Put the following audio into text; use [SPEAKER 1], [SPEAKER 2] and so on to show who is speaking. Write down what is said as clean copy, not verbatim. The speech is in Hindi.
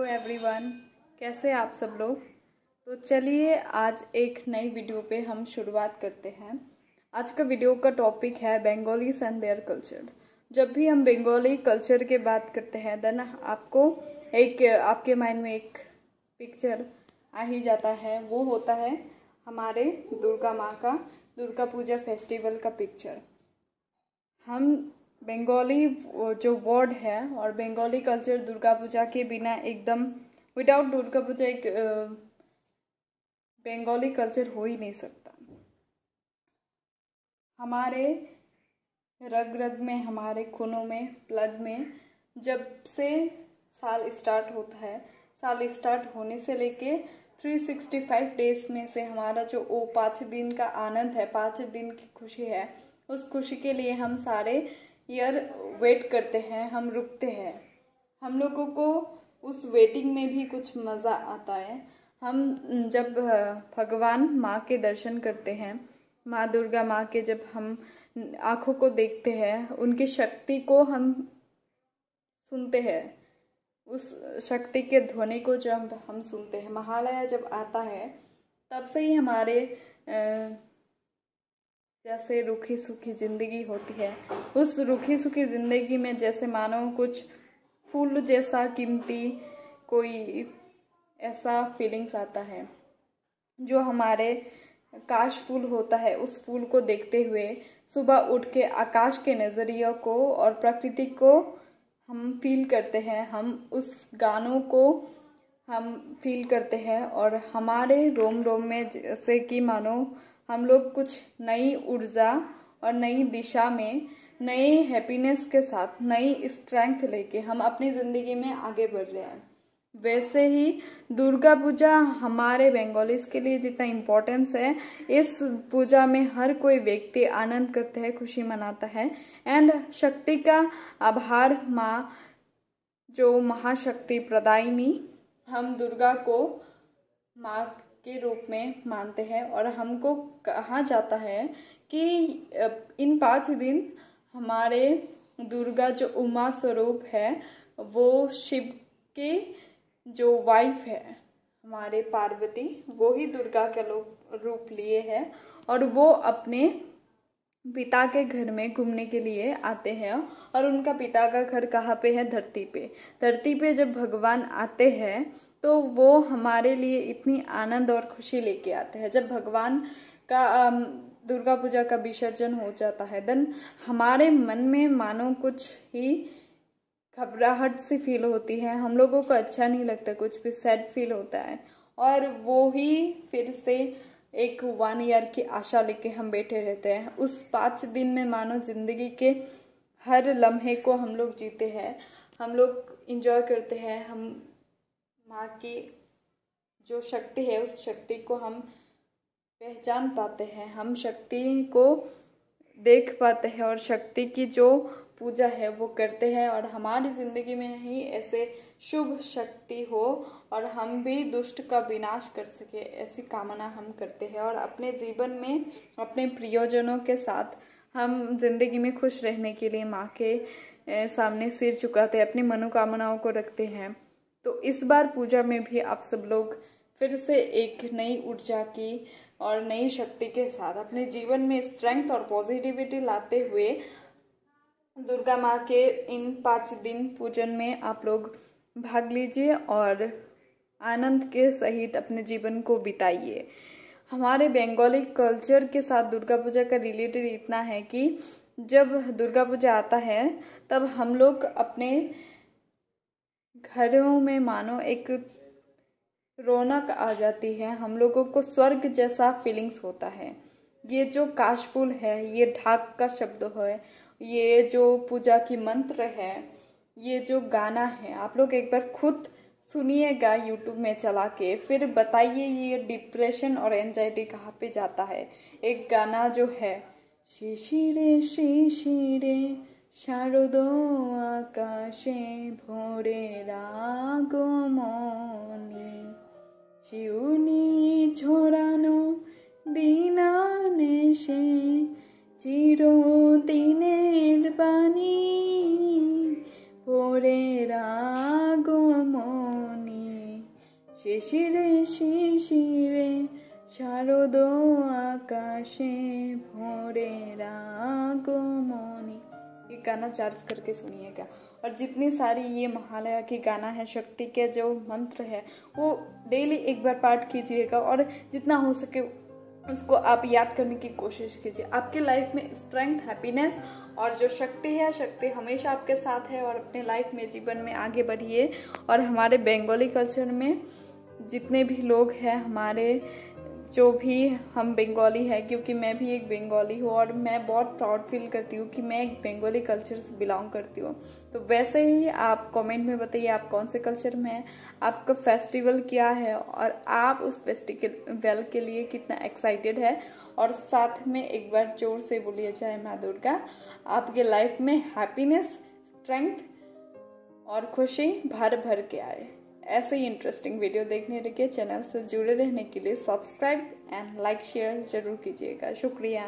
[SPEAKER 1] एवरीवन, कैसे आप सब लोग। तो चलिए आज एक नई वीडियो पे हम शुरुआत करते हैं। आज का वीडियो का टॉपिक है बंगालीज एंड देयर कल्चर। जब भी हम बंगाली कल्चर की बात करते हैं देन आपको आपके माइंड में एक पिक्चर आ ही जाता है, वो होता है हमारे दुर्गा माँ का दुर्गा पूजा फेस्टिवल का पिक्चर। हम बंगाली जो वर्ड है और बंगाली कल्चर दुर्गा पूजा के बिना एकदम विदाउट दुर्गा पूजा एक बंगाली कल्चर हो ही नहीं सकता। हमारे रग रग में, हमारे खूनों में, ब्लड में जब से साल स्टार्ट होता है, साल स्टार्ट होने से लेके 365 डेज में से हमारा जो 5 दिन का आनंद है, 5 दिन की खुशी है, उस खुशी के लिए हम सारे ईयर वेट करते हैं, हम रुकते हैं। हम लोगों को उस वेटिंग में भी कुछ मज़ा आता है। हम जब भगवान माँ के दर्शन करते हैं, माँ दुर्गा माँ के जब हम आँखों को देखते हैं, उनकी शक्ति को हम सुनते हैं, उस शक्ति के ध्वनि को जब हम सुनते हैं, महालया जब आता है तब से ही हमारे जैसे रूखी सूखी ज़िंदगी होती है, उस रूखी सूखी ज़िंदगी में जैसे मानो कुछ फूल जैसा कीमती कोई ऐसा फीलिंग्स आता है। जो हमारे काश फूल होता है, उस फूल को देखते हुए सुबह उठ के आकाश के नज़रिया को और प्रकृति को हम फील करते हैं, हम उस गानों को हम फील करते हैं और हमारे रोम रोम में जैसे कि मानो हम लोग कुछ नई ऊर्जा और नई दिशा में, नए हैप्पीनेस के साथ, नई स्ट्रेंथ लेके हम अपनी ज़िंदगी में आगे बढ़ रहे हैं। वैसे ही दुर्गा पूजा हमारे बंगालीज के लिए जितना इम्पोर्टेंस है, इस पूजा में हर कोई व्यक्ति आनंद करते हैं, खुशी मनाता है एंड शक्ति का आभार, माँ जो महाशक्ति प्रदायिनी, हम दुर्गा को माँ के रूप में मानते हैं। और हमको कहा जाता है कि इन 5 दिन हमारे दुर्गा जो उमा स्वरूप है, वो शिव के जो वाइफ है हमारे पार्वती, वो ही दुर्गा का रूप लिए है और वो अपने पिता के घर में घूमने के लिए आते हैं। और उनका पिता का घर कहाँ पे है? धरती पे। धरती पे जब भगवान आते हैं तो वो हमारे लिए इतनी आनंद और खुशी लेके आते हैं। जब भगवान का दुर्गा पूजा का विसर्जन हो जाता है देन हमारे मन में मानो कुछ ही घबराहट सी फील होती है, हम लोगों को अच्छा नहीं लगता, कुछ भी सैड फील होता है। और वो ही फिर से एक 1 ईयर की आशा लेके हम बैठे रहते हैं। उस 5 दिन में मानो जिंदगी के हर लम्हे को हम लोग जीते हैं, हम लोग इंजॉय करते हैं। हम माँ की जो शक्ति है, उस शक्ति को हम पहचान पाते हैं, हम शक्ति को देख पाते हैं और शक्ति की जो पूजा है वो करते हैं। और हमारी ज़िंदगी में ही ऐसे शुभ शक्ति हो और हम भी दुष्ट का विनाश कर सके, ऐसी कामना हम करते हैं। और अपने जीवन में अपने प्रियजनों के साथ हम जिंदगी में खुश रहने के लिए माँ के सामने सिर झुकाते हैं, अपनी मनोकामनाओं को रखते हैं। तो इस बार पूजा में भी आप सब लोग फिर से एक नई ऊर्जा की और नई शक्ति के साथ अपने जीवन में स्ट्रेंथ और पॉजिटिविटी लाते हुए दुर्गा माँ के इन 5 दिन पूजन में आप लोग भाग लीजिए और आनंद के सहित अपने जीवन को बिताइए। हमारे बंगाली कल्चर के साथ दुर्गा पूजा का रिलेटेड इतना है कि जब दुर्गा पूजा आता है तब हम लोग अपने घरों में मानो एक रौनक आ जाती है, हम लोगों को स्वर्ग जैसा फीलिंग्स होता है। ये जो काशफूल है, ये ढाक का शब्द है, ये जो पूजा की मंत्र है, ये जो गाना है, आप लोग एक बार खुद सुनिएगा यूट्यूब में चला के, फिर बताइए ये डिप्रेशन और एंजाइटी कहाँ पे जाता है। एक गाना जो है, शिशिरे शिशिरे शारद आकाशे भोरेर আগমনী শিউনি ঝরানো দিনানেশে চিরদিনের বাণী ভোরের আগমনী শিশিরে শিশিরে শারদ आकाशे भोरे रागमणि। ये गाना चार्ज करके सुनिएगा। और जितनी सारी ये महालया की गाना है, शक्ति के जो मंत्र है वो डेली एक बार पाठ कीजिएगा और जितना हो सके उसको आप याद करने की कोशिश कीजिए। आपके लाइफ में स्ट्रेंथ, हैप्पीनेस और जो शक्ति है, शक्ति हमेशा आपके साथ है। और अपने लाइफ में, जीवन में आगे बढ़िए। और हमारे बंगाली कल्चर में जितने भी लोग हैं, हमारे जो भी हम बंगाली हैं, क्योंकि मैं भी एक बंगाली हूँ और मैं बहुत प्राउड फील करती हूँ कि मैं एक बंगाली कल्चर से बिलोंग करती हूँ। तो वैसे ही आप कमेंट में बताइए आप कौन से कल्चर में हैं, आपका फेस्टिवल क्या है और आप उस फेस्टिवल के लिए कितना एक्साइटेड है। और साथ में एक बार जोर से बोलिए जय माँ दुर्गा। आपके लाइफ में हैप्पीनेस, स्ट्रेंथ और खुशी भर भर के आए। ऐसे ही इंटरेस्टिंग वीडियो देखने के चैनल से जुड़े रहने के लिए सब्सक्राइब एंड लाइक शेयर जरूर कीजिएगा। शुक्रिया।